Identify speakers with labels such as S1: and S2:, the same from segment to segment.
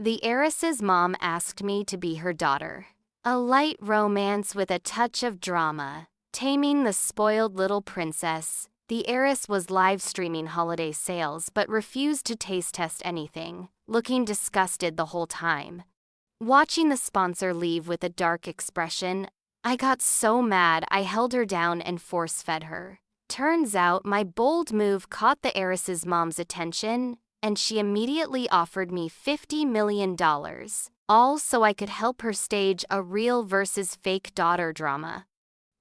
S1: The heiress's mom asked me to be her daughter. A light romance with a touch of drama. Taming the spoiled little princess. The heiress was live streaming holiday sales but refused to taste test anything, looking disgusted the whole time. Watching the sponsor leave with a dark expression, I got so mad I held her down and force-fed her. Turns out my bold move caught the heiress's mom's attention, and she immediately offered me $50 million, all so I could help her stage a real versus fake daughter drama.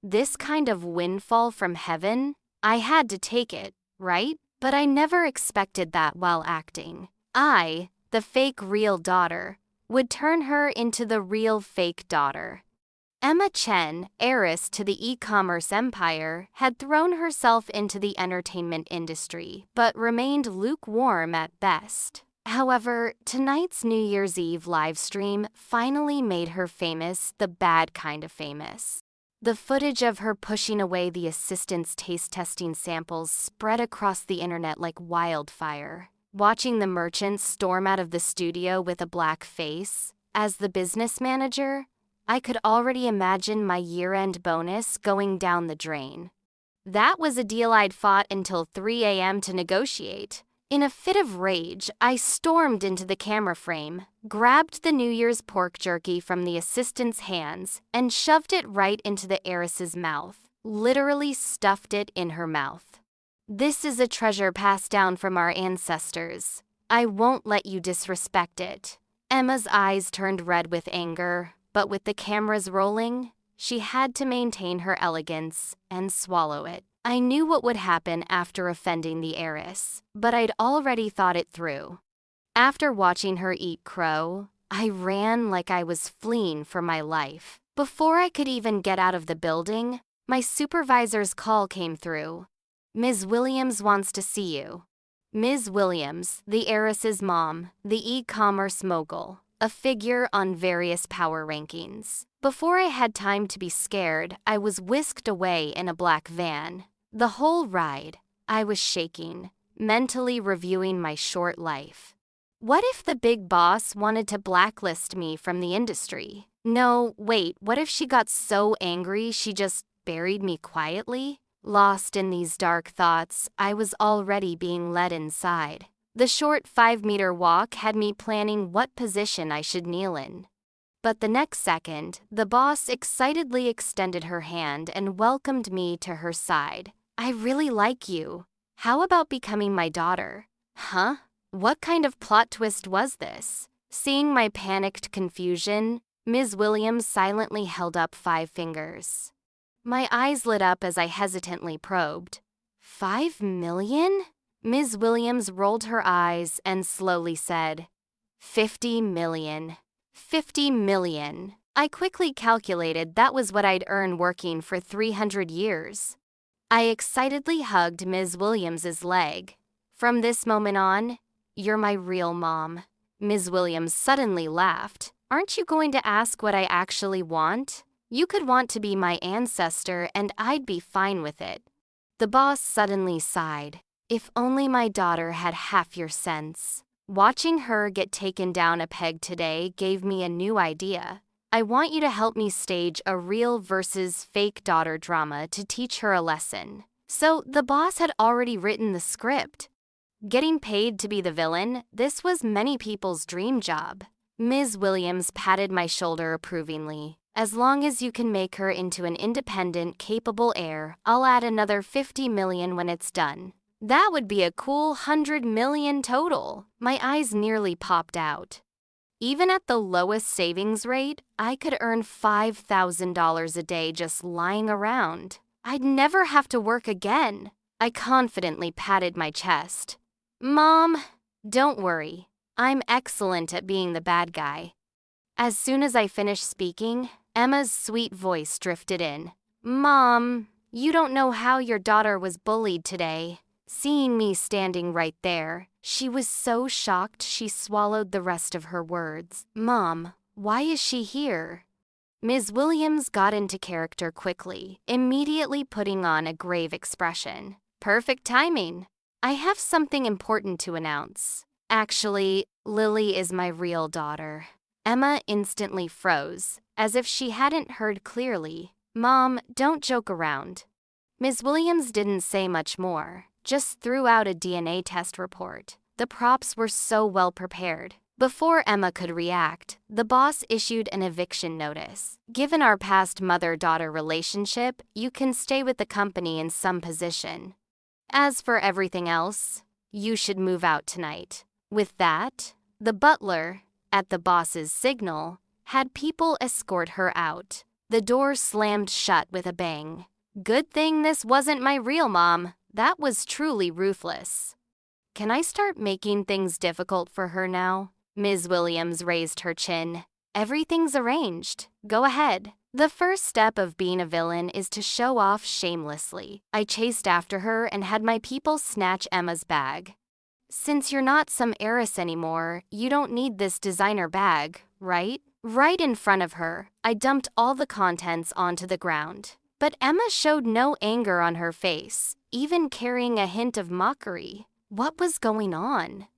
S1: This kind of windfall from heaven? I had to take it, right? But I never expected that while acting. I, the fake real daughter, would turn her into the real fake daughter. Emma Chen, heiress to the e-commerce empire, had thrown herself into the entertainment industry, but remained lukewarm at best. However, tonight's New Year's Eve livestream finally made her famous, the bad kind of famous. The footage of her pushing away the assistant's taste-testing samples spread across the internet like wildfire. Watching the merchant storm out of the studio with a black face, as the business manager, I could already imagine my year-end bonus going down the drain. That was a deal I'd fought until 3 a.m. to negotiate. In a fit of rage, I stormed into the camera frame, grabbed the New Year's pork jerky from the assistant's hands, and shoved it right into the heiress's mouth, literally stuffed it in her mouth. This is a treasure passed down from our ancestors. I won't let you disrespect it. Emma's eyes turned red with anger, but with the cameras rolling, she had to maintain her elegance and swallow it. I knew what would happen after offending the heiress, but I'd already thought it through. After watching her eat crow, I ran like I was fleeing for my life. Before I could even get out of the building, my supervisor's call came through. Ms. Williams wants to see you. Ms. Williams, the heiress's mom, the e-commerce mogul, a figure on various power rankings. Before I had time to be scared, I was whisked away in a black van. The whole ride, I was shaking, mentally reviewing my short life. What if the big boss wanted to blacklist me from the industry? No, wait, what if she got so angry she just buried me quietly? Lost in these dark thoughts, I was already being led inside. The short 5-meter walk had me planning what position I should kneel in. But the next second, the boss excitedly extended her hand and welcomed me to her side. I really like you. How about becoming my daughter? Huh? What kind of plot twist was this? Seeing my panicked confusion, Ms. Williams silently held up 5 fingers. My eyes lit up as I hesitantly probed. 5 million? Ms. Williams rolled her eyes and slowly said, 50 million. 50 million. I quickly calculated that was what I'd earn working for 300 years. I excitedly hugged Ms. Williams's leg. From this moment on, you're my real mom. Ms. Williams suddenly laughed. Aren't you going to ask what I actually want? You could want to be my ancestor and I'd be fine with it. The boss suddenly sighed. If only my daughter had half your sense. Watching her get taken down a peg today gave me a new idea. I want you to help me stage a real versus fake daughter drama to teach her a lesson. So the boss had already written the script. Getting paid to be the villain, this was many people's dream job. Ms. Williams patted my shoulder approvingly. As long as you can make her into an independent, capable heir, I'll add another 50 million when it's done. That would be a cool 100 million total. My eyes nearly popped out. Even at the lowest savings rate, I could earn $5,000 a day just lying around. I'd never have to work again. I confidently patted my chest. Mom, don't worry. I'm excellent at being the bad guy. As soon as I finished speaking, Emma's sweet voice drifted in. Mom, you don't know how your daughter was bullied today. Seeing me standing right there, she was so shocked she swallowed the rest of her words. Mom, why is she here? Ms. Williams got into character quickly, immediately putting on a grave expression. Perfect timing. I have something important to announce. Actually, Lily is my real daughter. Emma instantly froze, as if she hadn't heard clearly. Mom, don't joke around. Ms. Williams didn't say much more, just threw out a DNA test report. The props were so well prepared. Before Emma could react, the boss issued an eviction notice. Given our past mother-daughter relationship, you can stay with the company in some position. As for everything else, you should move out tonight. With that, the butler, at the boss's signal, had people escort her out. The door slammed shut with a bang. Good thing this wasn't my real mom. That was truly ruthless. Can I start making things difficult for her now? Ms. Williams raised her chin. Everything's arranged. Go ahead. The first step of being a villain is to show off shamelessly. I chased after her and had my people snatch Emma's bag. Since you're not some heiress anymore, you don't need this designer bag, right? Right in front of her, I dumped all the contents onto the ground. But Emma showed no anger on her face, even carrying a hint of mockery. What was going on?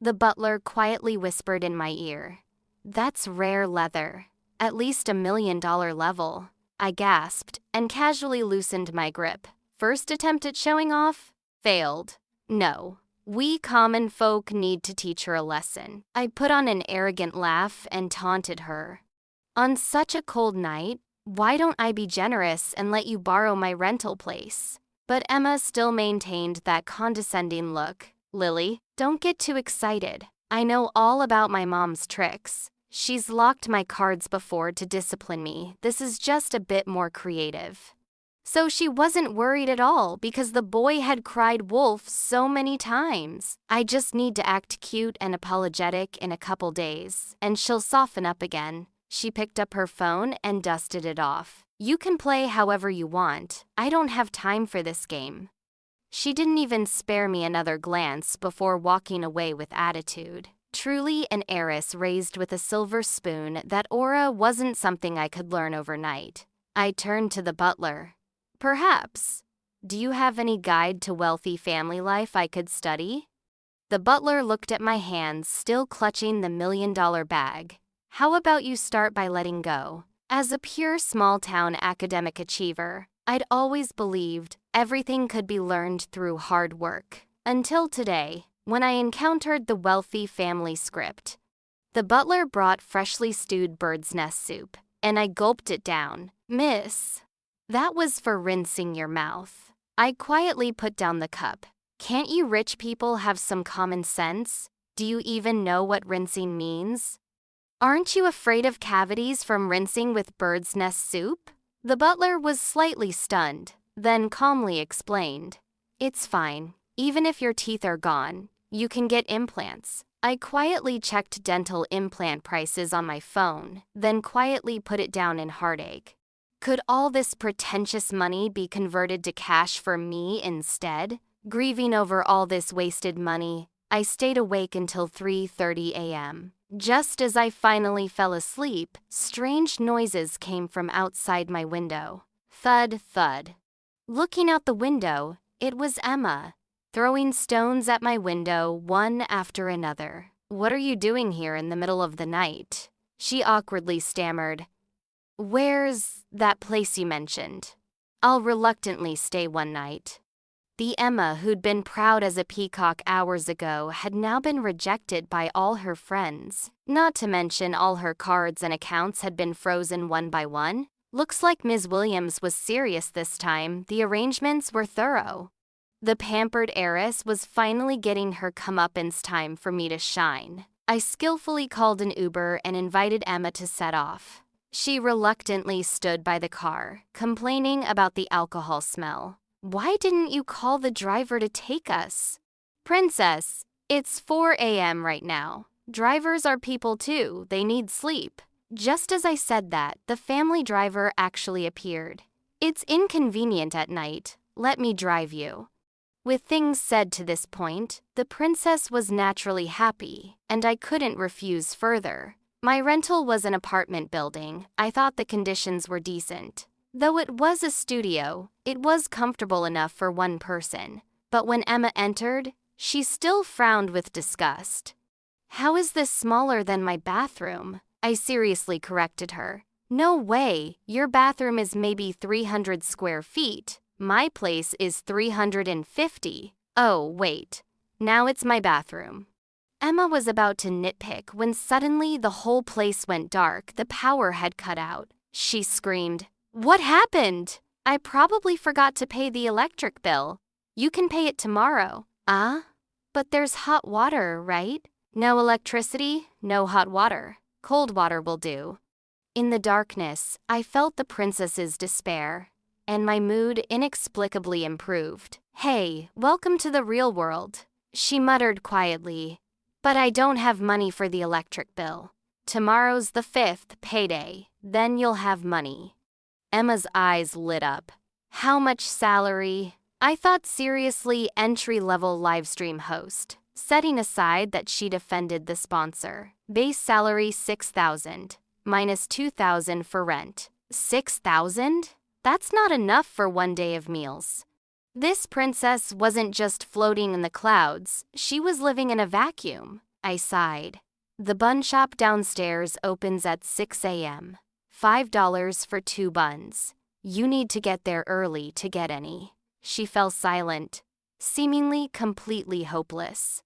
S1: The butler quietly whispered in my ear. That's rare leather, at least $1 million level. I gasped and casually loosened my grip. First attempt at showing off? Failed. No. We common folk need to teach her a lesson. I put on an arrogant laugh and taunted her. On such a cold night, why don't I be generous and let you borrow my rental place? But Emma still maintained that condescending look. Lily, don't get too excited. I know all about my mom's tricks. She's locked my cards before to discipline me. This is just a bit more creative. So she wasn't worried at all because the boy had cried wolf so many times. I just need to act cute and apologetic in a couple days, and she'll soften up again. She picked up her phone and dusted it off. You can play however you want. I don't have time for this game. She didn't even spare me another glance before walking away with attitude. Truly an heiress raised with a silver spoon, that aura wasn't something I could learn overnight. I turned to the butler. Perhaps. Do you have any guide to wealthy family life I could study? The butler looked at my hands, still clutching the $1 million bag. How about you start by letting go? As a pure small-town academic achiever, I'd always believed everything could be learned through hard work. Until today, when I encountered the wealthy family script. The butler brought freshly stewed bird's nest soup, and I gulped it down. Miss, that was for rinsing your mouth. I quietly put down the cup. Can't you rich people have some common sense? Do you even know what rinsing means? Aren't you afraid of cavities from rinsing with bird's nest soup? The butler was slightly stunned, then calmly explained. It's fine. Even if your teeth are gone, you can get implants. I quietly checked dental implant prices on my phone, then quietly put it down in heartache. Could all this pretentious money be converted to cash for me instead? Grieving over all this wasted money, I stayed awake until 3:30 a.m. Just as I finally fell asleep, strange noises came from outside my window. Thud, thud. Looking out the window, it was Emma, throwing stones at my window one after another. What are you doing here in the middle of the night? She awkwardly stammered. Where's that place you mentioned? I'll reluctantly stay one night. The Emma who'd been proud as a peacock hours ago had now been rejected by all her friends. Not to mention all her cards and accounts had been frozen one by one. Looks like Ms. Williams was serious this time. The arrangements were thorough. The pampered heiress was finally getting her comeuppance time for me to shine. I skillfully called an Uber and invited Emma to set off. She reluctantly stood by the car, complaining about the alcohol smell. Why didn't you call the driver to take us? Princess, it's 4 a.m. right now. Drivers are people too. They need sleep. Just as I said that, the family driver actually appeared. It's inconvenient at night. Let me drive you. With things said to this point, the princess was naturally happy, and I couldn't refuse further. My rental was an apartment building. I thought the conditions were decent. Though it was a studio, it was comfortable enough for one person. But when Emma entered, she still frowned with disgust. How is this smaller than my bathroom? I seriously corrected her. No way, your bathroom is maybe 300 square feet. My place is 350. Oh, wait. Now it's my bathroom. Emma was about to nitpick when suddenly the whole place went dark. The power had cut out. She screamed, "What happened? I probably forgot to pay the electric bill. You can pay it tomorrow." But there's hot water, right? No electricity, no hot water. Cold water will do. In the darkness, I felt the princess's despair, and my mood inexplicably improved. "Hey, welcome to the real world," she muttered quietly. "But I don't have money for the electric bill. Tomorrow's the 5th payday, then you'll have money." Emma's eyes lit up. "How much salary?" I thought seriously, entry-level livestream host, setting aside that she'd offended the sponsor. Base salary $6,000, minus $2,000 for rent. $6,000? That's not enough for one day of meals. This princess wasn't just floating in the clouds, she was living in a vacuum. I sighed. The bun shop downstairs opens at 6 a.m. $5 for 2 buns. You need to get there early to get any. She fell silent, seemingly completely hopeless.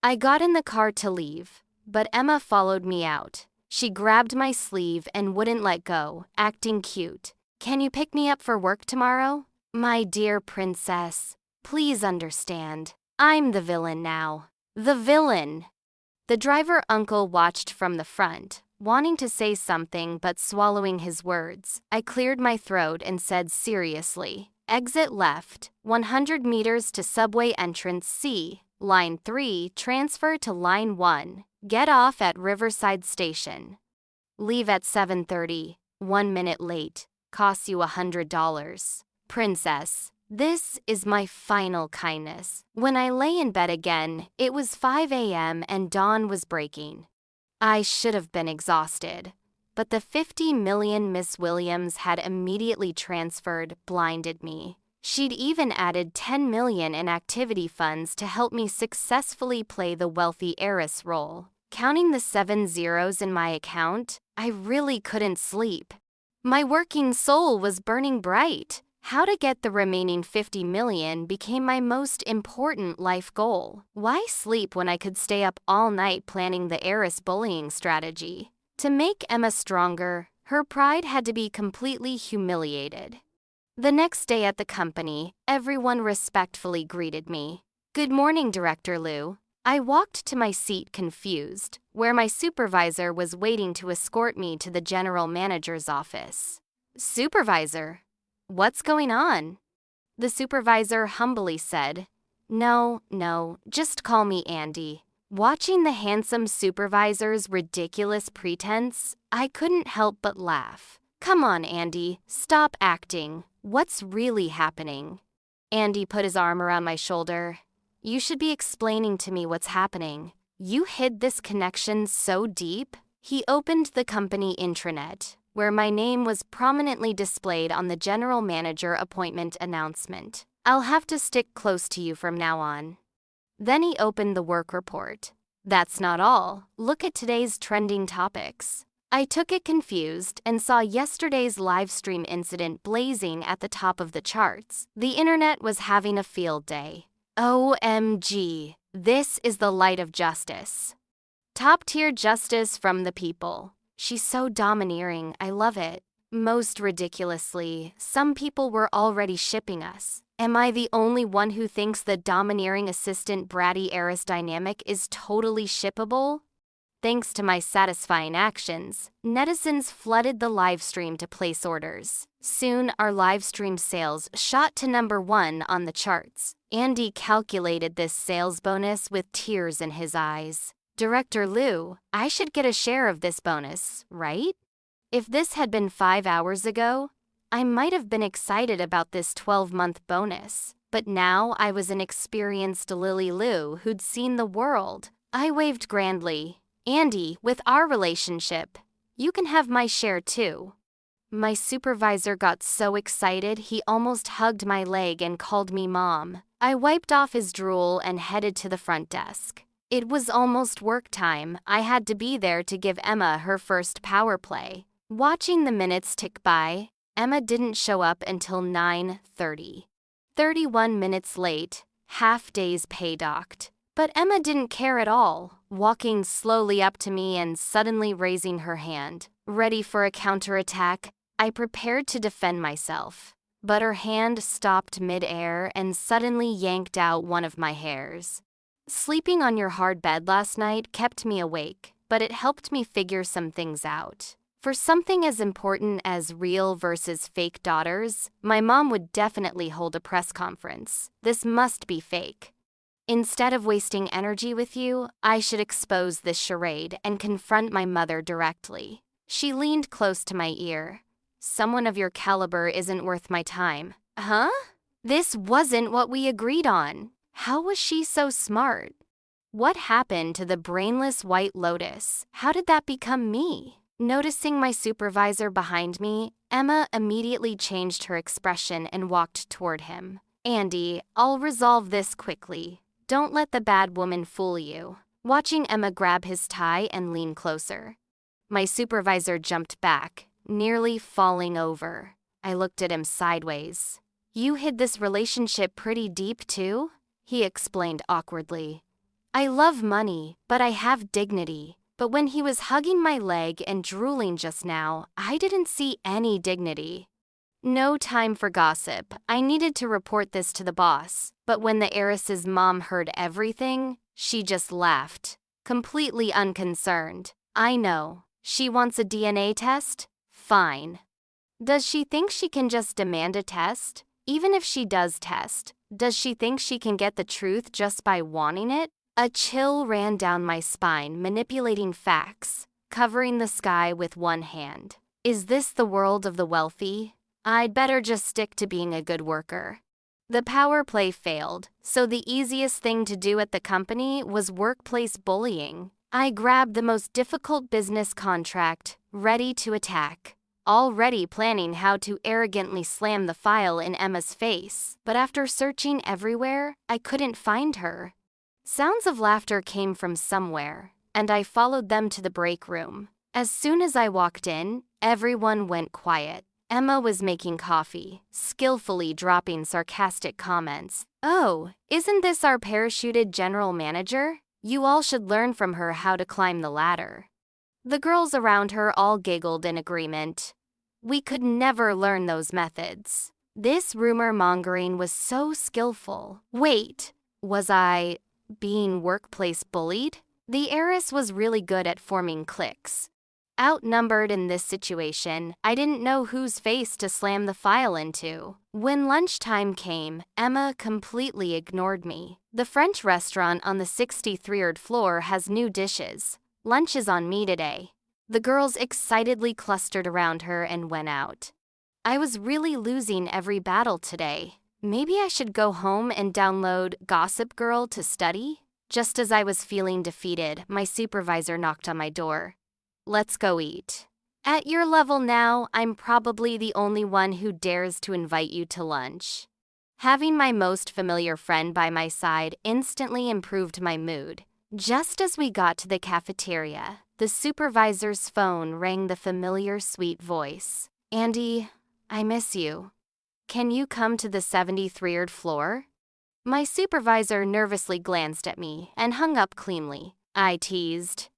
S1: I got in the car to leave, but Emma followed me out. She grabbed my sleeve and wouldn't let go, acting cute. "Can you pick me up for work tomorrow?" "My dear princess, please understand. I'm the villain now." "The villain!" The driver uncle watched from the front, wanting to say something but swallowing his words. I cleared my throat and said seriously, "Exit left, 100 meters to subway entrance C, line 3, transfer to line 1, get off at Riverside Station. Leave at 7:30, 1 minute late, costs you $100. Princess, this is my final kindness." When I lay in bed again, it was 5 a.m. and dawn was breaking. I should have been exhausted, but the 50 million Miss Williams had immediately transferred blinded me. She'd even added 10 million in activity funds to help me successfully play the wealthy heiress role. Counting the 7 zeros in my account, I really couldn't sleep. My working soul was burning bright. How to get the remaining 50 million became my most important life goal. Why sleep when I could stay up all night planning the heiress bullying strategy? To make Emma stronger, her pride had to be completely humiliated. The next day at the company, everyone respectfully greeted me. "Good morning, Director Liu." I walked to my seat confused, where my supervisor was waiting to escort me to the general manager's office. "Supervisor? What's going on?" The supervisor humbly said, No, just call me Andy." Watching the handsome supervisor's ridiculous pretense, I couldn't help but laugh. "Come on, Andy, stop acting. What's really happening?" Andy put his arm around my shoulder. "You should be explaining to me what's happening. You hid this connection so deep." He opened the company intranet, where my name was prominently displayed on the general manager appointment announcement. "I'll have to stick close to you from now on." Then he opened the work report. "That's not all. Look at today's trending topics." I took it confused and saw yesterday's live stream incident blazing at the top of the charts. The internet was having a field day. OMG, this is the light of justice. Top-tier justice from the people. She's so domineering, I love it. Most ridiculously, some people were already shipping us. Am I the only one who thinks the domineering assistant bratty heiress dynamic is totally shippable? Thanks to my satisfying actions, netizens flooded the livestream to place orders. Soon, our livestream sales shot to #1 on the charts. Andy calculated this sales bonus with tears in his eyes. "Director Liu, I should get a share of this bonus, right?" If this had been 5 hours ago, I might have been excited about this 12-month bonus. But now I was an experienced Lily Liu who'd seen the world. I waved grandly. "Andy, with our relationship, you can have my share too." My supervisor got so excited he almost hugged my leg and called me Mom. I wiped off his drool and headed to the front desk. It was almost work time. I had to be there to give Emma her first power play. Watching the minutes tick by, Emma didn't show up until 9:30. 31 minutes late, half day's pay docked. But Emma didn't care at all, walking slowly up to me and suddenly raising her hand. Ready for a counterattack, I prepared to defend myself. But her hand stopped mid-air and suddenly yanked out one of my hairs. Sleeping on your hard bed last night kept me awake, but it helped me figure some things out. For something as important as real versus fake daughters, my mom would definitely hold a press conference. This must be fake. Instead of wasting energy with you, I should expose this charade and confront my mother directly. She leaned close to my ear. Someone of your caliber isn't worth my time. Huh? This wasn't what we agreed on. How was she so smart? What happened to the brainless White Lotus? How did that become me? Noticing my supervisor behind me, Emma immediately changed her expression and walked toward him. Andy, I'll resolve this quickly. Don't let the bad woman fool you. Watching Emma grab his tie and lean closer. My supervisor jumped back, nearly falling over. I looked at him sideways. You hid this relationship pretty deep too? He explained awkwardly. I love money, but I have dignity. But when he was hugging my leg and drooling just now, I didn't see any dignity. No time for gossip. I needed to report this to the boss. But when the heiress's mom heard everything, she just laughed, completely unconcerned. I know. She wants a DNA test? Fine. Does she think she can just demand a test? Even if she does test, does she think she can get the truth just by wanting it? A chill ran down my spine, manipulating facts, covering the sky with one hand. Is this the world of the wealthy? I'd better just stick to being a good worker. The power play failed, so the easiest thing to do at the company was workplace bullying. I grabbed the most difficult business contract, ready to attack, already planning how to arrogantly slam the file in Emma's face. But after searching everywhere, I couldn't find her. Sounds of laughter came from somewhere, and I followed them to the break room. As soon as I walked in, everyone went quiet. Emma was making coffee, skillfully dropping sarcastic comments. Oh, isn't this our parachuted general manager? You all should learn from her how to climb the ladder. The girls around her all giggled in agreement. We could never learn those methods. This rumor-mongering was so skillful. Wait, was I being workplace bullied? The heiress was really good at forming cliques. Outnumbered in this situation, I didn't know whose face to slam the file into. When lunchtime came, Emma completely ignored me. The French restaurant on the 63rd floor has new dishes. Lunch is on me today. The girls excitedly clustered around her and went out. I was really losing every battle today. Maybe I should go home and download Gossip Girl to study? Just as I was feeling defeated, my supervisor knocked on my door. Let's go eat. At your level now, I'm probably the only one who dares to invite you to lunch. Having my most familiar friend by my side instantly improved my mood. Just as we got to the cafeteria, the supervisor's phone rang the familiar sweet voice. Andy, I miss you. Can you come to the 73rd floor? My supervisor nervously glanced at me and hung up cleanly. I teased.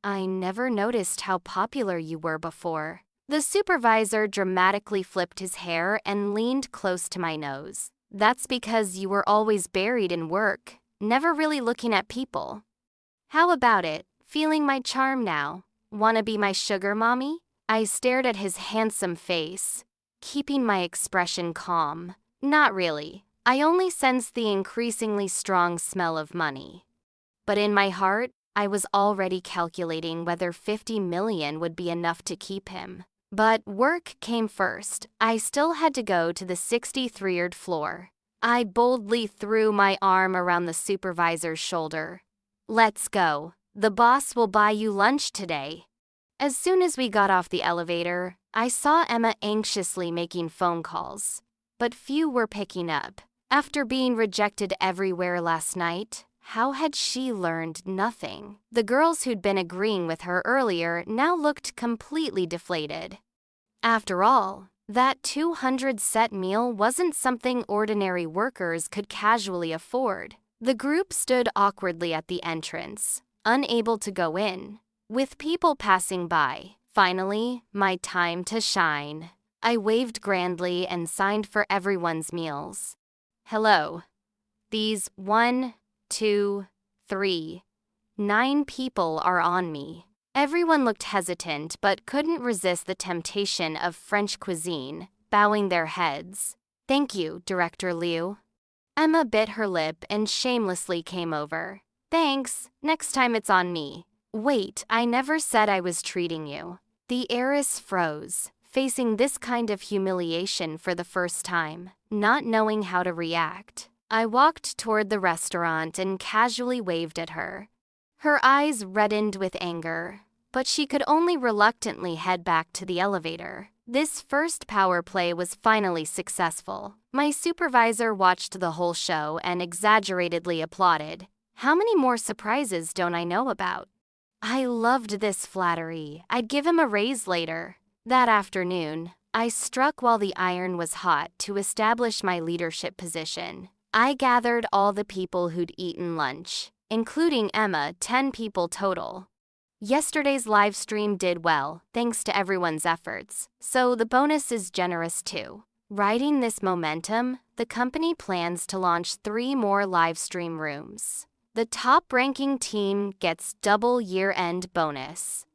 S1: I never noticed how popular you were before. The supervisor dramatically flipped his hair and leaned close to my nose. That's because you were always buried in work, never really looking at people. How about it? Feeling my charm now? Wanna be my sugar mommy? I stared at his handsome face, keeping my expression calm. Not really. I only sensed the increasingly strong smell of money. But in my heart, I was already calculating whether 50 million would be enough to keep him. But work came first. I still had to go to the 63rd floor. I boldly threw my arm around the supervisor's shoulder. Let's go. The boss will buy you lunch today. As soon as we got off the elevator, I saw Emma anxiously making phone calls. But few were picking up. After being rejected everywhere last night, How had she learned nothing? The girls who'd been agreeing with her earlier now looked completely deflated. After all, that 200-set meal wasn't something ordinary workers could casually afford. The group stood awkwardly at the entrance, unable to go in, with people passing by. Finally, my time to shine. I waved grandly and signed for everyone's meals. Hello. These 1, 2, 3, 9 people are on me. Everyone looked hesitant but couldn't resist the temptation of French cuisine, bowing their heads. Thank you, Director Liu. Emma bit her lip and shamelessly came over. Thanks, next time it's on me. Wait, I never said I was treating you. The heiress froze, facing this kind of humiliation for the first time, not knowing how to react. I walked toward the restaurant and casually waved at her. Her eyes reddened with anger, but she could only reluctantly head back to the elevator. This first power play was finally successful. My supervisor watched the whole show and exaggeratedly applauded. How many more surprises don't I know about? I loved this flattery. I'd give him a raise later. That afternoon, I struck while the iron was hot to establish my leadership position. I gathered all the people who'd eaten lunch, including Emma, 10 people total. Yesterday's live stream did well, thanks to everyone's efforts, so the bonus is generous too. Riding this momentum, the company plans to launch 3 more live stream rooms. The top-ranking team gets double year-end bonus.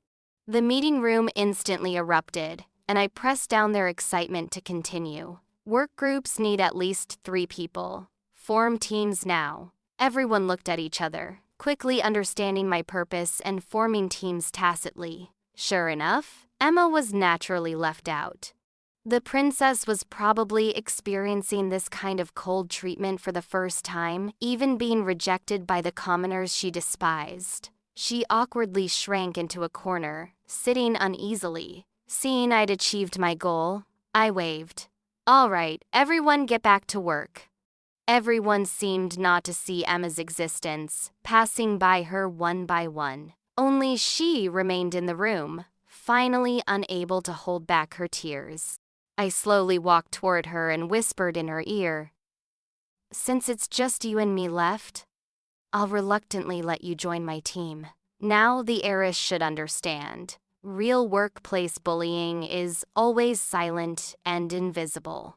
S1: The meeting room instantly erupted, and I pressed down their excitement to continue. Work groups need at least 3 people. Form teams now. Everyone looked at each other, quickly understanding my purpose and forming teams tacitly. Sure enough, Emma was naturally left out. The princess was probably experiencing this kind of cold treatment for the first time, even being rejected by the commoners she despised. She awkwardly shrank into a corner, sitting uneasily. Seeing I'd achieved my goal, I waved. All right, everyone get back to work. Everyone seemed not to see Emma's existence, passing by her one by one. Only she remained in the room, finally unable to hold back her tears. I slowly walked toward her and whispered in her ear, "Since it's just you and me left, I'll reluctantly let you join my team." Now the heiress should understand. Real workplace bullying is always silent and invisible.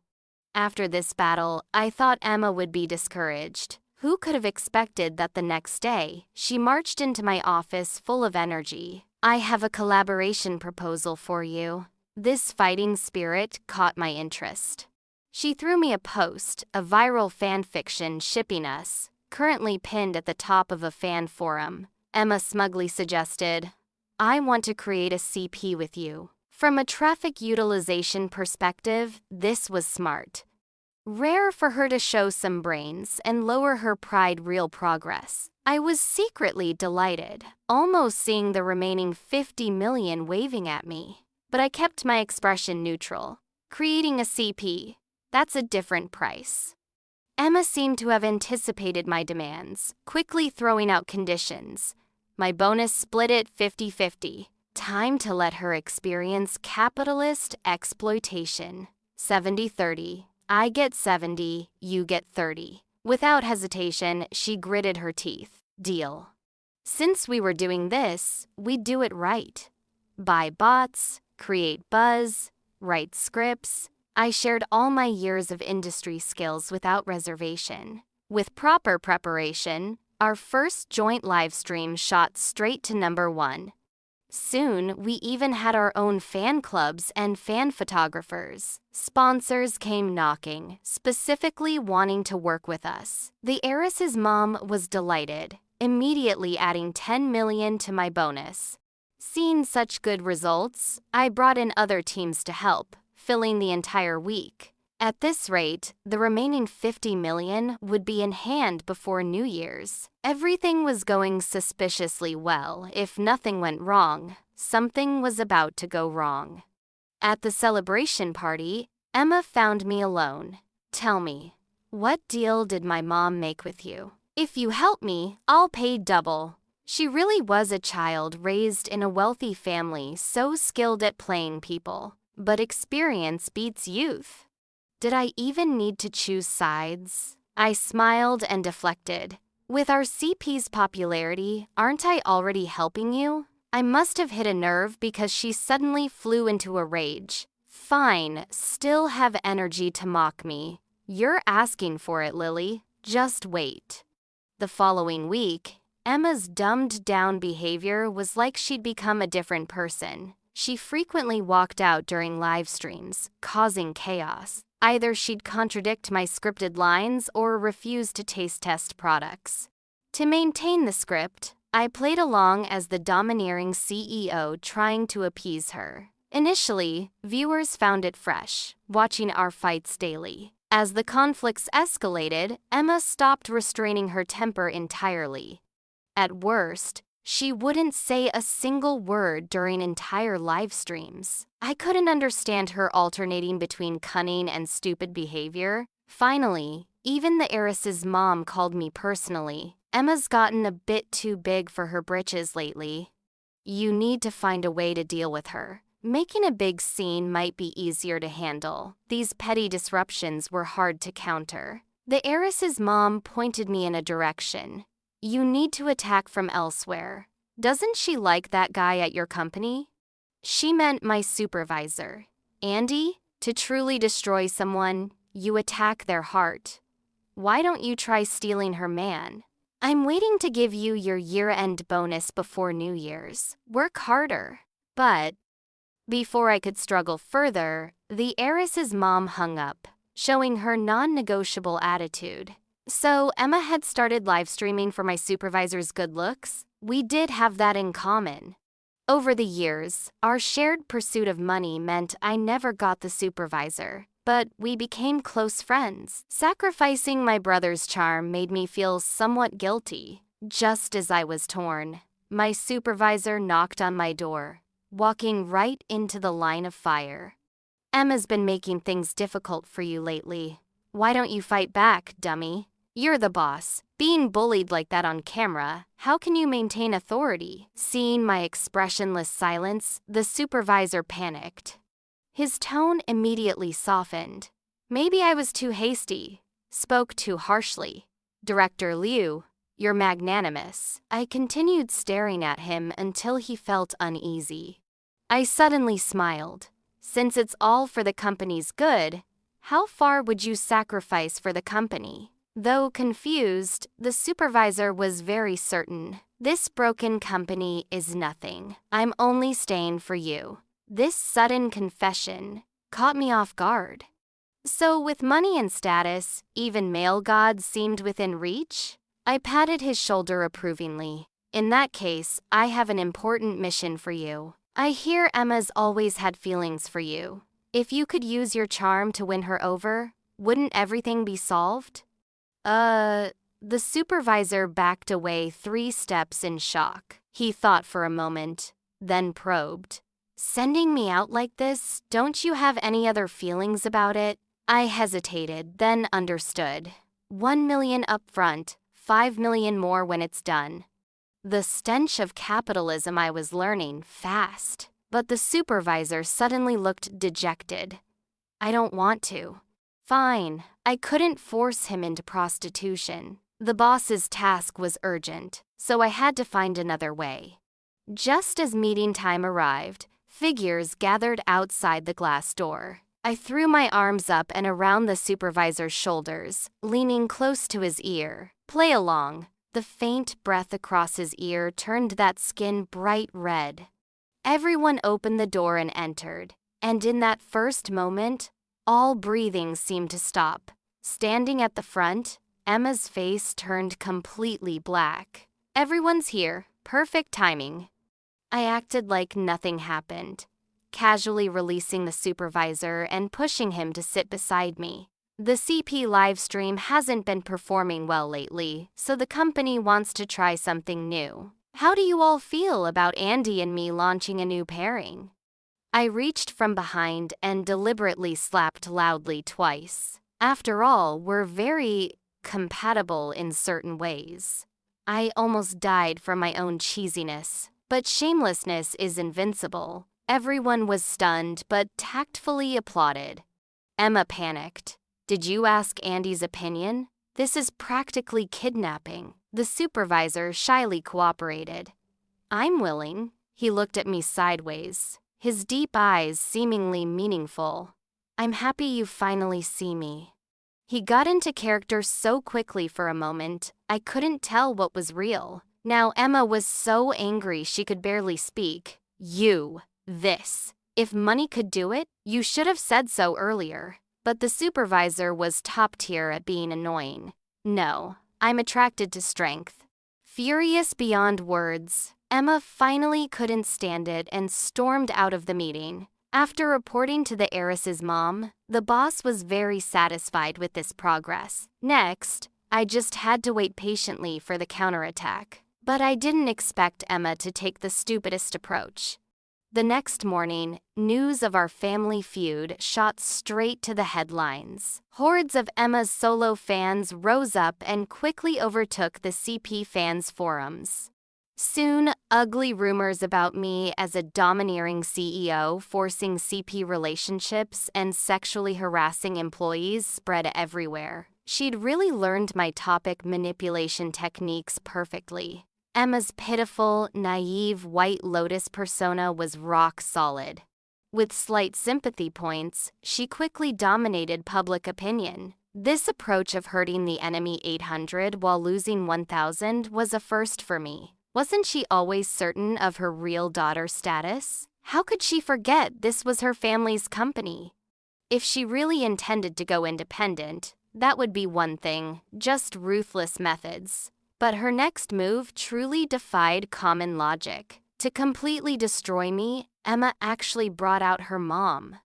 S1: After this battle, I thought Emma would be discouraged. Who could have expected that the next day, she marched into my office full of energy. "I have a collaboration proposal for you." This fighting spirit caught my interest. She threw me a post, a viral fan fiction shipping us, currently pinned at the top of a fan forum. Emma smugly suggested, "I want to create a CP with you." From a traffic utilization perspective, this was smart. Rare for her to show some brains and lower her pride. Real progress. I was secretly delighted, almost seeing the remaining 50 million waving at me. But I kept my expression neutral. Creating a CP, that's a different price. Emma seemed to have anticipated my demands, quickly throwing out conditions. My bonus split it 50-50. Time to let her experience capitalist exploitation. 70-30. I get 70, you get 30. Without hesitation, she gritted her teeth. Deal. Since we were doing this, we'd do it right. Buy bots, create buzz, write scripts. I shared all my years of industry skills without reservation. With proper preparation, our first joint live stream shot straight to #1. Soon, we even had our own fan clubs and fan photographers. Sponsors came knocking, specifically wanting to work with us. The heiress's mom was delighted, immediately adding 10 million to my bonus. Seeing such good results, I brought in other teams to help, filling the entire week. At this rate, the remaining 50 million would be in hand before New Year's. Everything was going suspiciously well. If nothing went wrong, something was about to go wrong. At the celebration party, Emma found me alone. "Tell me, what deal did my mom make with you?" If you help me, I'll pay double. She really was a child raised in a wealthy family, so skilled at playing people. But experience beats youth. Did I even need to choose sides? I smiled and deflected. With our CP's popularity, aren't I already helping you? I must have hit a nerve because she suddenly flew into a rage. Fine, still have energy to mock me. You're asking for it, Lily. Just wait. The following week, Emma's dumbed-down behavior was like she'd become a different person. She frequently walked out during live streams, causing chaos. Either she'd contradict my scripted lines or refuse to taste test products. To maintain the script, I played along as the domineering CEO trying to appease her. Initially, viewers found it fresh, watching our fights daily. As the conflicts escalated, Emma stopped restraining her temper entirely. At worst, she wouldn't say a single word during entire live streams. I couldn't understand her alternating between cunning and stupid behavior. Finally, even the heiress's mom called me personally. Emma's gotten a bit too big for her britches lately. You need to find a way to deal with her. Making a big scene might be easier to handle. These petty disruptions were hard to counter. The heiress's mom pointed me in a direction. You need to attack from elsewhere. Doesn't she like that guy at your company? She meant my supervisor. Andy, to truly destroy someone, you attack their heart. Why don't you try stealing her man? I'm waiting to give you your year-end bonus before New Year's. Work harder. But before I could struggle further, the heiress's mom hung up, showing her non-negotiable attitude. So Emma had started live streaming for my supervisor's good looks? We did have that in common. Over the years, our shared pursuit of money meant I never got the supervisor, but we became close friends. Sacrificing my brother's charm made me feel somewhat guilty. Just as I was torn, my supervisor knocked on my door, walking right into the line of fire. Emma's been making things difficult for you lately. Why don't you fight back, dummy? You're the boss. Being bullied like that on camera, how can you maintain authority? Seeing my expressionless silence, the supervisor panicked. His tone immediately softened. Maybe I was too hasty, spoke too harshly. Director Liu, you're magnanimous. I continued staring at him until he felt uneasy. I suddenly smiled. Since it's all for the company's good, how far would you sacrifice for the company? Though confused, the supervisor was very certain. This broken company is nothing. I'm only staying for you. This sudden confession caught me off guard. So with money and status, even male gods seemed within reach? I patted his shoulder approvingly. In that case, I have an important mission for you. I hear Emma's always had feelings for you. If you could use your charm to win her over, wouldn't everything be solved? The supervisor backed away 3 steps in shock. He thought for a moment, then probed. Sending me out like this, don't you have any other feelings about it? I hesitated, then understood. 1 million up front, 5 million more when it's done. The stench of capitalism I was learning fast. But the supervisor suddenly looked dejected. I don't want to. Fine, I couldn't force him into prostitution. The boss's task was urgent, so I had to find another way. Just as meeting time arrived, figures gathered outside the glass door. I threw my arms up and around the supervisor's shoulders, leaning close to his ear. Play along. The faint breath across his ear turned that skin bright red. Everyone opened the door and entered, and in that first moment, all breathing seemed to stop. Standing at the front, Emma's face turned completely black. Everyone's here. Perfect timing. I acted like nothing happened, casually releasing the supervisor and pushing him to sit beside me. The CP livestream hasn't been performing well lately, so the company wants to try something new. How do you all feel about Andy and me launching a new pairing? I reached from behind and deliberately slapped loudly twice. After all, we're very compatible in certain ways. I almost died from my own cheesiness, but shamelessness is invincible. Everyone was stunned but tactfully applauded. Emma panicked. Did you ask Andy's opinion? This is practically kidnapping. The supervisor shyly cooperated. I'm willing. He looked at me sideways, his deep eyes seemingly meaningful. I'm happy you finally see me. He got into character so quickly for a moment, I couldn't tell what was real. Now Emma was so angry she could barely speak. This. If money could do it, you should have said so earlier. But the supervisor was top tier at being annoying. No, I'm attracted to strength. Furious beyond words, Emma finally couldn't stand it and stormed out of the meeting. After reporting to the heiress's mom, the boss was very satisfied with this progress. Next, I just had to wait patiently for the counterattack. But I didn't expect Emma to take the stupidest approach. The next morning, news of our family feud shot straight to the headlines. Hordes of Emma's solo fans rose up and quickly overtook the CP fans' forums. Soon, ugly rumors about me as a domineering CEO forcing CP relationships and sexually harassing employees spread everywhere. She'd really learned my topic manipulation techniques perfectly. Emma's pitiful, naive White Lotus persona was rock solid. With slight sympathy points, she quickly dominated public opinion. This approach of hurting the enemy 800 while losing 1,000 was a first for me. Wasn't she always certain of her real daughter status? How could she forget this was her family's company? If she really intended to go independent, that would be one thing, just ruthless methods. But her next move truly defied common logic. To completely destroy me, Emma actually brought out her mom.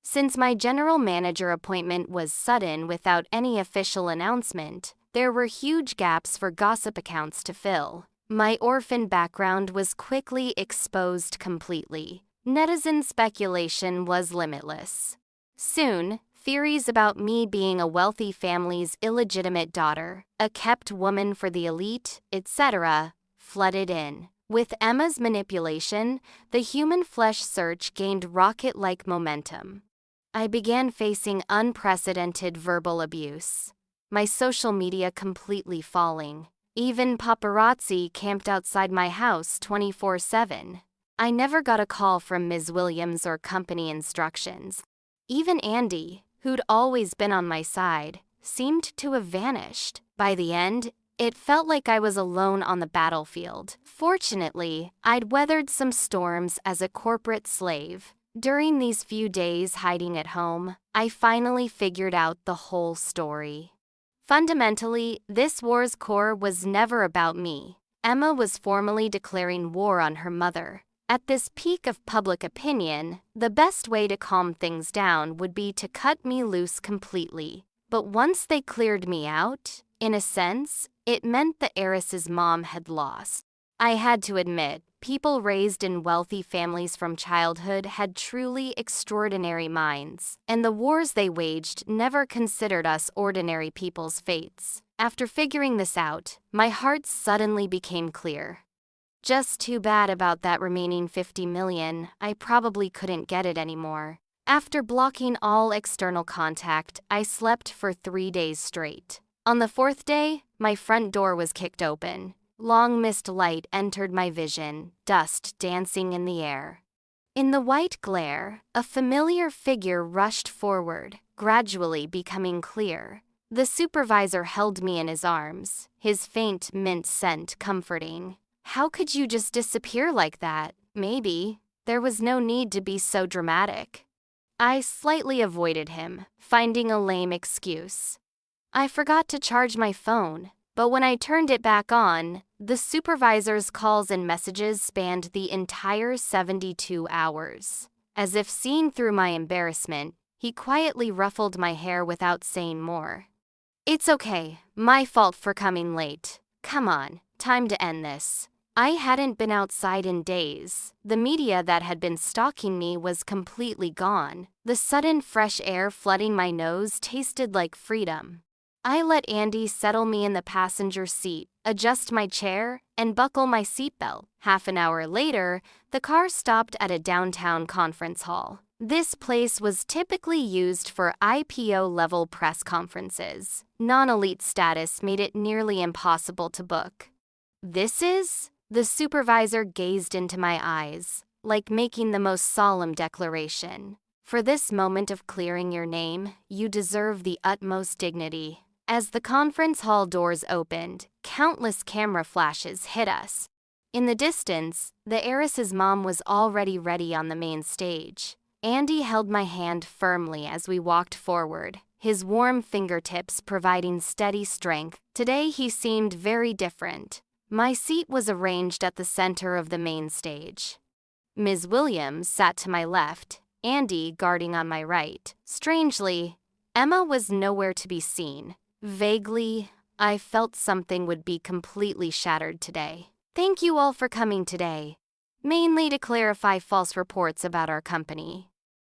S1: Since my general manager appointment was sudden without any official announcement, there were huge gaps for gossip accounts to fill. My orphan background was quickly exposed completely. Netizen speculation was limitless. Soon, theories about me being a wealthy family's illegitimate daughter, a kept woman for the elite, etc., flooded in. With Emma's manipulation, the human flesh search gained rocket-like momentum. I began facing unprecedented verbal abuse. My social media completely falling. Even paparazzi camped outside my house 24/7. I never got a call from Ms. Williams or company instructions. Even Andy, who'd always been on my side, seemed to have vanished. By the end, it felt like I was alone on the battlefield. Fortunately, I'd weathered some storms as a corporate slave. During these few days hiding at home, I finally figured out the whole story. Fundamentally, this war's core was never about me. Emma was formally declaring war on her mother. At this peak of public opinion, the best way to calm things down would be to cut me loose completely. But once they cleared me out, in a sense, it meant the heiress's mom had lost. I had to admit, people raised in wealthy families from childhood had truly extraordinary minds, and the wars they waged never considered us ordinary people's fates. After figuring this out, my heart suddenly became clear. Just too bad about that remaining 50 million, I probably couldn't get it anymore. After blocking all external contact, I slept for 3 days straight. On the 4th day, my front door was kicked open. Long mist light entered my vision, dust dancing in the air. In the white glare, a familiar figure rushed forward, gradually becoming clear. The supervisor held me in his arms, his faint mint scent comforting. How could you just disappear like that? Maybe. There was no need to be so dramatic. I slightly avoided him, finding a lame excuse. I forgot to charge my phone, but when I turned it back on, the supervisor's calls and messages spanned the entire 72 hours. As if seeing through my embarrassment, he quietly ruffled my hair without saying more. It's okay, my fault for coming late. Come on, time to end this. I hadn't been outside in days. The media that had been stalking me was completely gone. The sudden fresh air flooding my nose tasted like freedom. I let Andy settle me in the passenger seat, adjust my chair, and buckle my seatbelt. Half an hour later, the car stopped at a downtown conference hall. This place was typically used for IPO-level press conferences. Non-elite status made it nearly impossible to book. "This is?" The supervisor gazed into my eyes, like making the most solemn declaration. "For this moment of clearing your name, you deserve the utmost dignity." As the conference hall doors opened, countless camera flashes hit us. In the distance, the heiress's mom was already ready on the main stage. Andy held my hand firmly as we walked forward, his warm fingertips providing steady strength. Today he seemed very different. My seat was arranged at the center of the main stage. Ms. Williams sat to my left, Andy guarding on my right. Strangely, Emma was nowhere to be seen. Vaguely, I felt something would be completely shattered today. "Thank you all for coming today, mainly to clarify false reports about our company."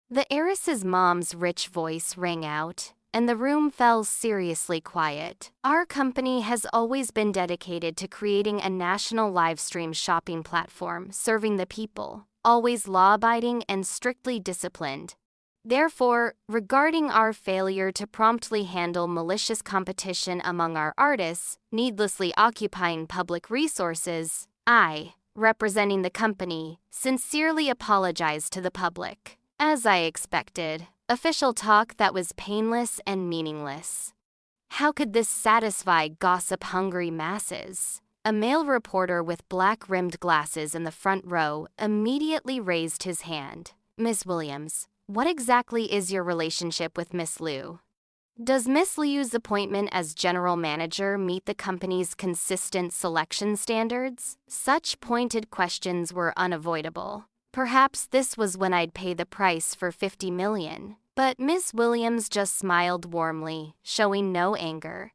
S1: The heiress's mom's rich voice rang out, and the room fell seriously quiet. "Our company has always been dedicated to creating a national livestream shopping platform serving the people, always law-abiding and strictly disciplined. Therefore, regarding our failure to promptly handle malicious competition among our artists, needlessly occupying public resources, I, representing the company, sincerely apologize to the public." As I expected, official talk that was painless and meaningless. How could this satisfy gossip-hungry masses? A male reporter with black-rimmed glasses in the front row immediately raised his hand. "Miss Williams, what exactly is your relationship with Miss Liu? Does Miss Liu's appointment as general manager meet the company's consistent selection standards?" Such pointed questions were unavoidable. Perhaps this was when I'd pay the price for $50 million. But Miss Williams just smiled warmly, showing no anger.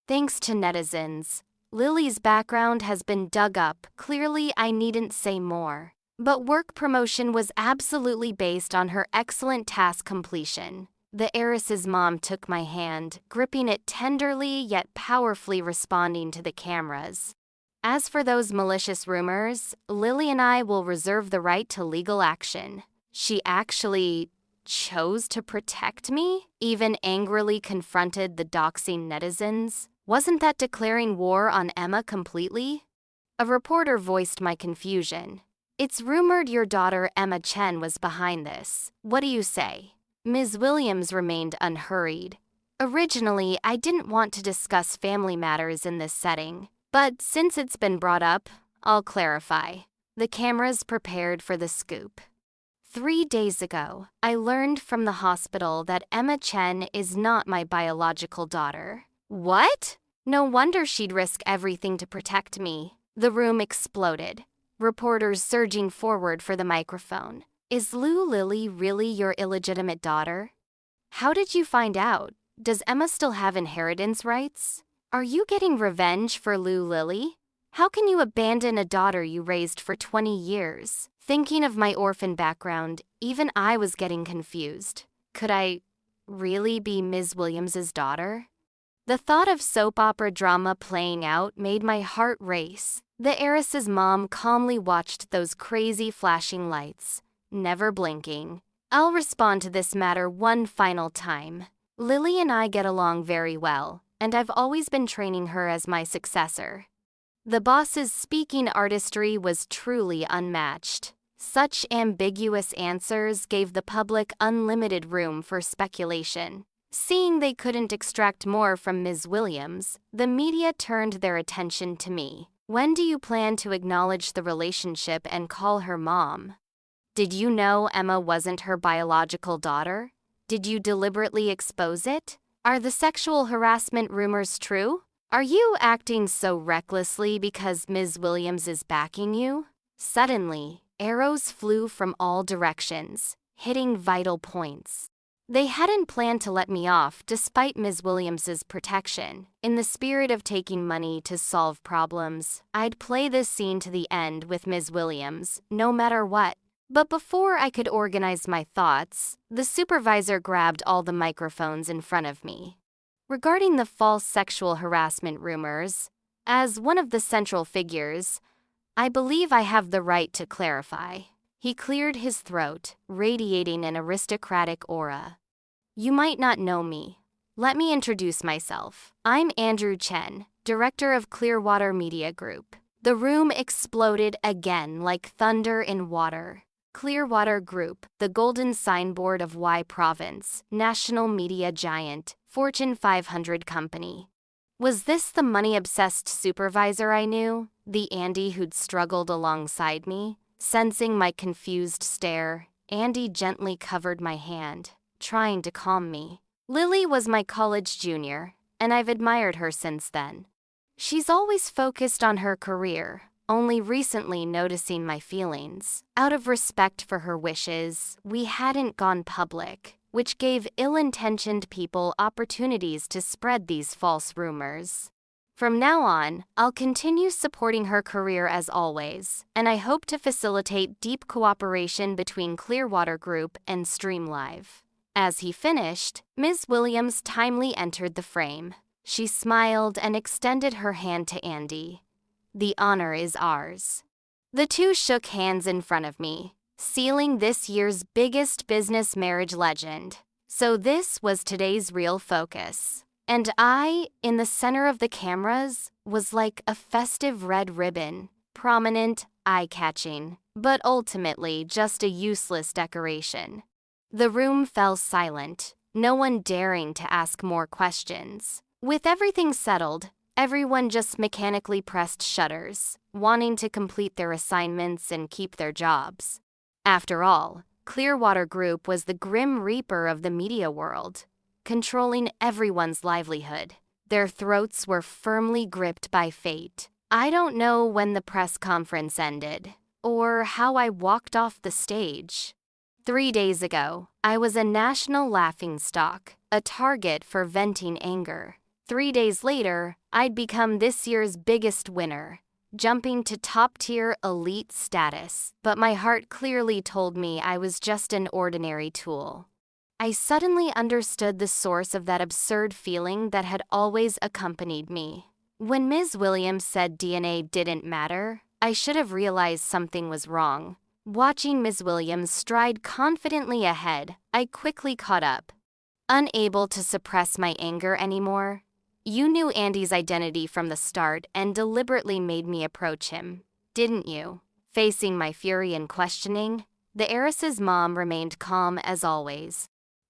S1: "Thanks to netizens, Lily's background has been dug up. Clearly, I needn't say more. But work promotion was absolutely based on her excellent task completion." The heiress's mom took my hand, gripping it tenderly yet powerfully responding to the cameras. "As for those malicious rumors, Lily and I will reserve the right to legal action." She actually chose to protect me? Even angrily confronted the doxing netizens? Wasn't that declaring war on Emma completely? A reporter voiced my confusion. "It's rumored your daughter Emma Chen was behind this. What do you say?" Ms. Williams remained unhurried. "Originally, I didn't want to discuss family matters in this setting. But since it's been brought up, I'll clarify." The cameras prepared for the scoop. 3 days ago, I learned from the hospital that Emma Chen is not my biological daughter. "What?" No wonder she'd risk everything to protect me. The room exploded, reporters surging forward for the microphone. "Is Lou Lily really your illegitimate daughter? How did you find out? Does Emma still have inheritance rights? Are you getting revenge for Lou Lily? How can you abandon a daughter you raised for 20 years? Thinking of my orphan background, even I was getting confused. Could I really be Ms. Williams's daughter? The thought of soap opera drama playing out made my heart race. The heiress's mom calmly watched those crazy flashing lights, never blinking. "I'll respond to this matter one final time. Lily and I get along very well, and I've always been training her as my successor." The boss's speaking artistry was truly unmatched. Such ambiguous answers gave the public unlimited room for speculation. Seeing they couldn't extract more from Ms. Williams, the media turned their attention to me. "When do you plan to acknowledge the relationship and call her mom? Did you know Emma wasn't her biological daughter? Did you deliberately expose it? Are the sexual harassment rumors true? Are you acting so recklessly because Ms. Williams is backing you?" Suddenly, arrows flew from all directions, hitting vital points. They hadn't planned to let me off despite Ms. Williams's protection. In the spirit of taking money to solve problems, I'd play this scene to the end with Ms. Williams, no matter what. But before I could organize my thoughts, the supervisor grabbed all the microphones in front of me. Regarding the false sexual harassment rumors, as one of the central figures, I believe I have the right to clarify. He cleared his throat, radiating an aristocratic aura. You might not know me. Let me introduce myself. I'm Andrew Chen, director of Clearwater Media Group. The room exploded again like thunder in water. Clearwater Group, the golden signboard of Y Province, national media giant, Fortune 500 company. Was this the money-obsessed supervisor I knew? The Andy who'd struggled alongside me? Sensing my confused stare, Andy gently covered my hand, trying to calm me. Lily was my college junior, and I've admired her since then. She's always focused on her career, only recently noticing my feelings. Out of respect for her wishes, we hadn't gone public, which gave ill-intentioned people opportunities to spread these false rumors. From now on, I'll continue supporting her career as always, and I hope to facilitate deep cooperation between Clearwater Group and Stream Live. As he finished, Ms. Williams timely entered the frame. She smiled and extended her hand to Andy. The honor is ours. The two shook hands in front of me, sealing this year's biggest business marriage legend. So this was today's real focus. And I, in the center of the cameras, was like a festive red ribbon, prominent, eye-catching, but ultimately just a useless decoration. The room fell silent, no one daring to ask more questions. With everything settled, everyone just mechanically pressed shutters, wanting to complete their assignments and keep their jobs. After all, Clearwater Group was the grim reaper of the media world, controlling everyone's livelihood. Their throats were firmly gripped by fate. I don't know when the press conference ended, or how I walked off the stage. 3 days ago, I was a national laughingstock, a target for venting anger. 3 days later, I'd become this year's biggest winner, jumping to top-tier elite status. But my heart clearly told me I was just an ordinary tool. I suddenly understood the source of that absurd feeling that had always accompanied me. When Ms. Williams said DNA didn't matter, I should have realized something was wrong. Watching Ms. Williams stride confidently ahead, I quickly caught up. Unable to suppress my anger anymore, you knew Andy's identity from the start and deliberately made me approach him, didn't you? Facing my fury and questioning, the heiress's mom remained calm as always.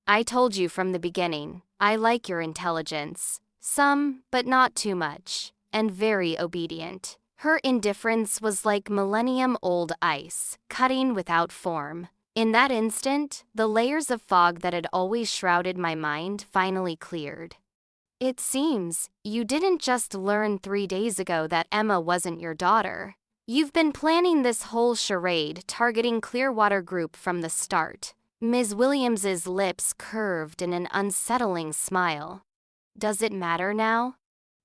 S1: I told you from the beginning, I like your intelligence. Some, but not too much, and very obedient. Her indifference was like millennium-old ice, cutting without form. In that instant, the layers of fog that had always shrouded my mind finally cleared. It seems you didn't just learn 3 days ago that Emma wasn't your daughter. You've been planning this whole charade targeting Clearwater Group from the start. Ms. Williams's lips curved in an unsettling smile. Does it matter now?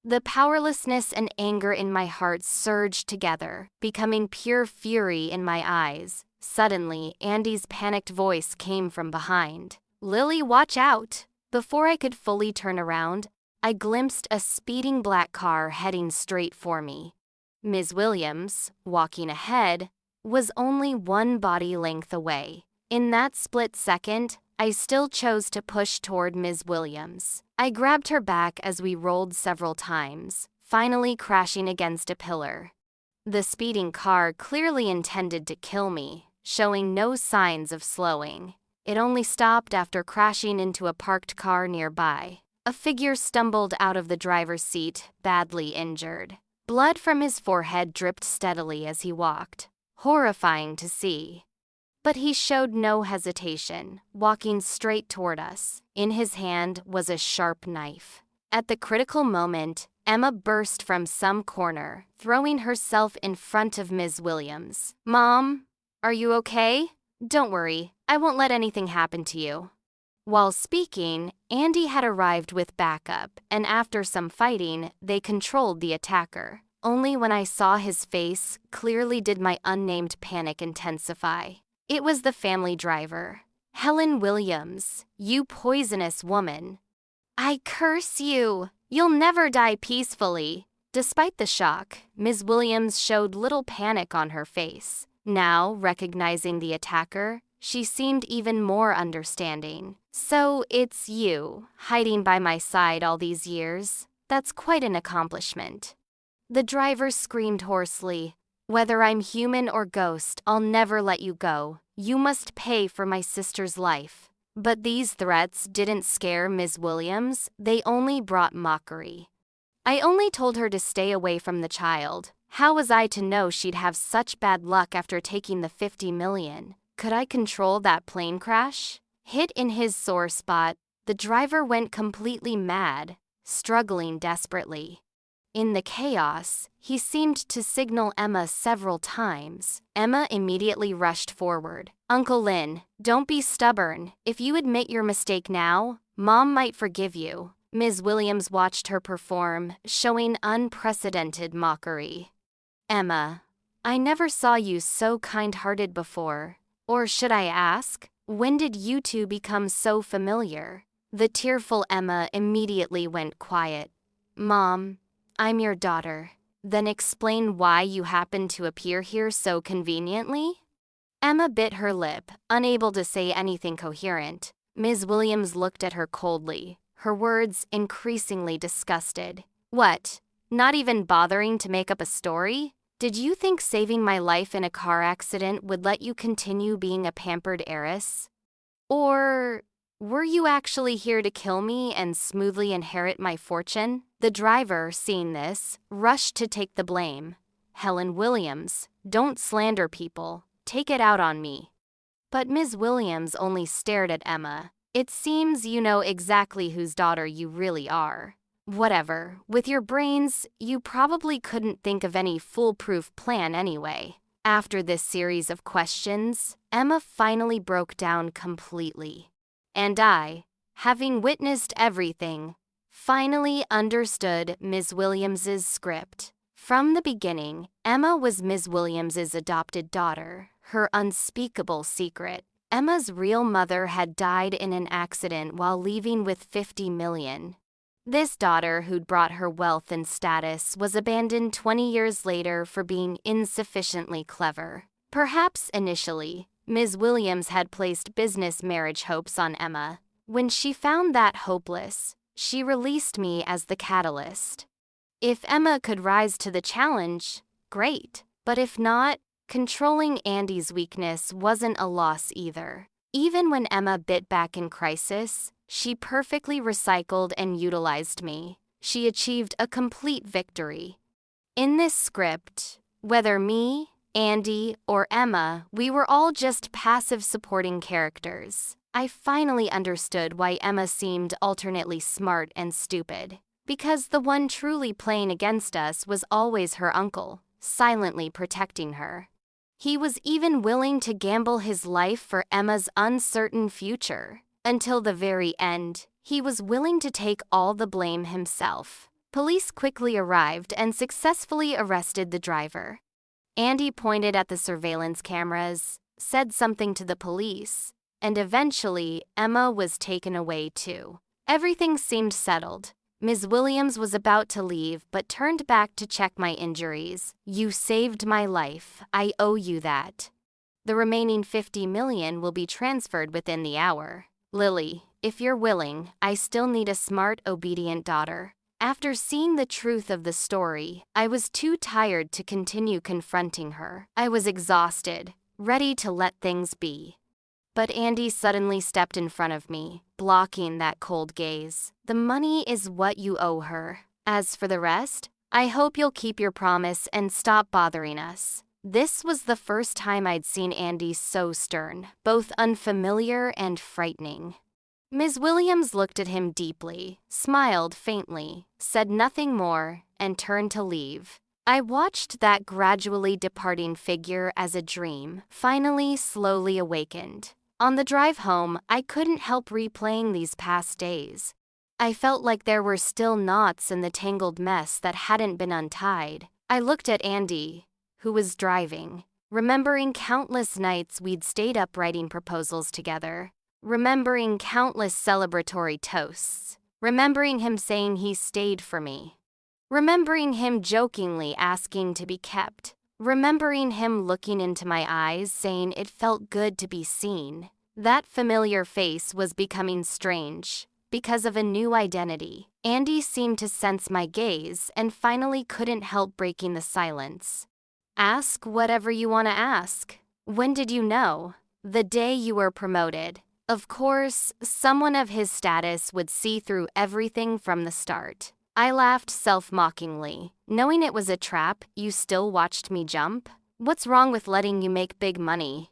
S1: The powerlessness and anger in my heart surged together, becoming pure fury in my eyes. Suddenly, Andy's panicked voice came from behind. Lily, watch out! Before I could fully turn around, I glimpsed a speeding black car heading straight for me. Ms. Williams, walking ahead, was only one body length away. In that split second, I still chose to push toward Ms. Williams. I grabbed her back as we rolled several times, finally crashing against a pillar. The speeding car clearly intended to kill me, showing no signs of slowing. It only stopped after crashing into a parked car nearby. A figure stumbled out of the driver's seat, badly injured. Blood from his forehead dripped steadily as he walked, horrifying to see. But he showed no hesitation, walking straight toward us. In his hand was a sharp knife. At the critical moment, Emma burst from some corner, throwing herself in front of Ms. Williams. Mom, are you okay? Don't worry, I won't let anything happen to you. While speaking, Andy had arrived with backup, and after some fighting, they controlled the attacker. Only when I saw his face, clearly did my unnamed panic intensify. It was the family driver. Helen Williams, you poisonous woman. I curse you! You'll never die peacefully. Despite the shock, Ms. Williams showed little panic on her face. Now, recognizing the attacker, she seemed even more understanding. So it's you, hiding by my side all these years. That's quite an accomplishment. The driver screamed hoarsely. Whether I'm human or ghost, I'll never let you go. You must pay for my sister's life. But these threats didn't scare Ms. Williams, they only brought mockery. I only told her to stay away from the child. How was I to know she'd have such bad luck after taking the 50 million? Could I control that plane crash? Hit in his sore spot, the driver went completely mad, struggling desperately. In the chaos, he seemed to signal Emma several times. Emma immediately rushed forward. Uncle Lin, don't be stubborn. If you admit your mistake now, Mom might forgive you. Ms. Williams watched her perform, showing unprecedented mockery. Emma, I never saw you so kind-hearted before. Or should I ask, when did you two become so familiar? The tearful Emma immediately went quiet. Mom, I'm your daughter. Then explain why you happen to appear here so conveniently? Emma bit her lip, unable to say anything coherent. Ms. Williams looked at her coldly, her words increasingly disgusted. What? Not even bothering to make up a story? Did you think saving my life in a car accident would let you continue being a pampered heiress? Or were you actually here to kill me and smoothly inherit my fortune? The driver, seeing this, rushed to take the blame. Helen Williams, don't slander people. Take it out on me. But Ms. Williams only stared at Emma. It seems you know exactly whose daughter you really are. Whatever, with your brains, you probably couldn't think of any foolproof plan anyway. After this series of questions, Emma finally broke down completely. And I, having witnessed everything, finally understood Ms. Williams's script. From the beginning, Emma was Ms. Williams's adopted daughter, her unspeakable secret. Emma's real mother had died in an accident while leaving with 50 million. This daughter who'd brought her wealth and status was abandoned 20 years later for being insufficiently clever. Perhaps initially, Ms. Williams had placed business marriage hopes on Emma. When she found that hopeless, she released me as the catalyst. If Emma could rise to the challenge, great. But if not, controlling Andy's weakness wasn't a loss either. Even when Emma bit back in crisis, she perfectly recycled and utilized me. She achieved a complete victory. In this script, whether me, Andy, or Emma, we were all just passive supporting characters. I finally understood why Emma seemed alternately smart and stupid. Because the one truly playing against us was always her uncle, silently protecting her. He was even willing to gamble his life for Emma's uncertain future. Until the very end, he was willing to take all the blame himself. Police quickly arrived and successfully arrested the driver. Andy pointed at the surveillance cameras, said something to the police, and eventually Emma was taken away too. Everything seemed settled. Ms. Williams was about to leave but turned back to check my injuries. You saved my life. I owe you that. The remaining 50 million will be transferred within the hour. Lily, if you're willing, I still need a smart, obedient daughter. After seeing the truth of the story, I was too tired to continue confronting her. I was exhausted, ready to let things be. But Andy suddenly stepped in front of me, blocking that cold gaze. The money is what you owe her. As for the rest, I hope you'll keep your promise and stop bothering us. This was the first time I'd seen Andy so stern, both unfamiliar and frightening. Ms. Williams looked at him deeply, smiled faintly, said nothing more, and turned to leave. I watched that gradually departing figure as a dream, finally slowly awakened. On the drive home, I couldn't help replaying these past days. I felt like there were still knots in the tangled mess that hadn't been untied. I looked at Andy, who was driving, remembering countless nights we'd stayed up writing proposals together, remembering countless celebratory toasts, remembering him saying he stayed for me, remembering him jokingly asking to be kept, remembering him looking into my eyes saying it felt good to be seen. That familiar face was becoming strange. Because of a new identity, Andy seemed to sense my gaze and finally couldn't help breaking the silence. Ask whatever you want to ask. When did you know? The day you were promoted. Of course, someone of his status would see through everything from the start. I laughed self-mockingly. Knowing it was a trap, you still watched me jump? What's wrong with letting you make big money?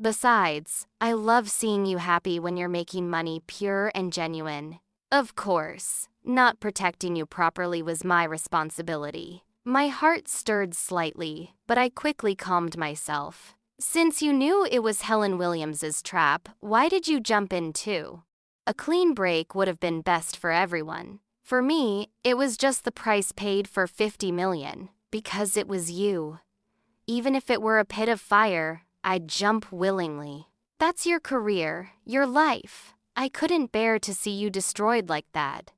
S1: Besides, I love seeing you happy when you're making money pure and genuine. Of course, not protecting you properly was my responsibility. My heart stirred slightly, but I quickly calmed myself. Since you knew it was Helen Williams's trap, why did you jump in too? A clean break would have been best for everyone. For me, it was just the price paid for 50 million, because it was you. Even if it were a pit of fire, I'd jump willingly. That's your career, your life. I couldn't bear to see you destroyed like that.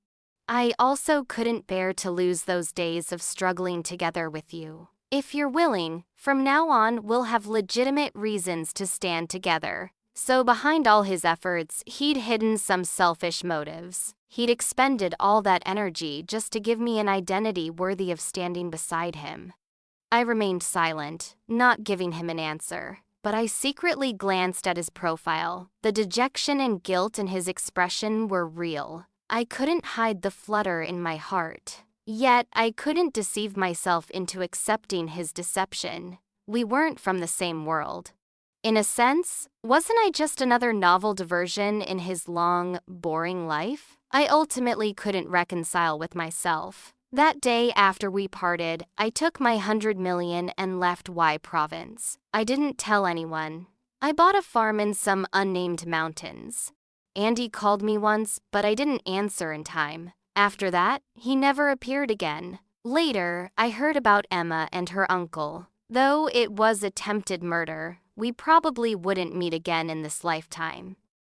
S1: I also couldn't bear to lose those days of struggling together with you. If you're willing, from now on we'll have legitimate reasons to stand together. So behind all his efforts, he'd hidden some selfish motives. He'd expended all that energy just to give me an identity worthy of standing beside him. I remained silent, not giving him an answer. But I secretly glanced at his profile. The dejection and guilt in his expression were real. I couldn't hide the flutter in my heart. Yet I couldn't deceive myself into accepting his deception. We weren't from the same world. In a sense, wasn't I just another novel diversion in his long, boring life? I ultimately couldn't reconcile with myself. That day after we parted, I took my 100 million and left Y province. I didn't tell anyone. I bought a farm in some unnamed mountains. Andy called me once, but I didn't answer in time. After that, he never appeared again. Later, I heard about Emma and her uncle. Though it was attempted murder, we probably wouldn't meet again in this lifetime.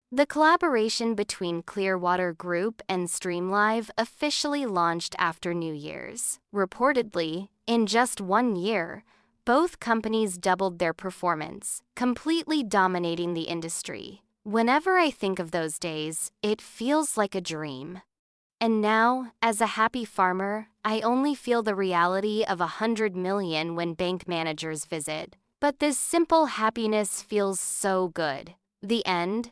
S1: The collaboration between Clearwater Group and Streamlive officially launched after New Year's. Reportedly, in just 1 year, both companies doubled their performance, completely dominating the industry. Whenever I think of those days, it feels like a dream. And now, as a happy farmer, I only feel the reality of 100 million when bank managers visit. But this simple happiness feels so good. The end,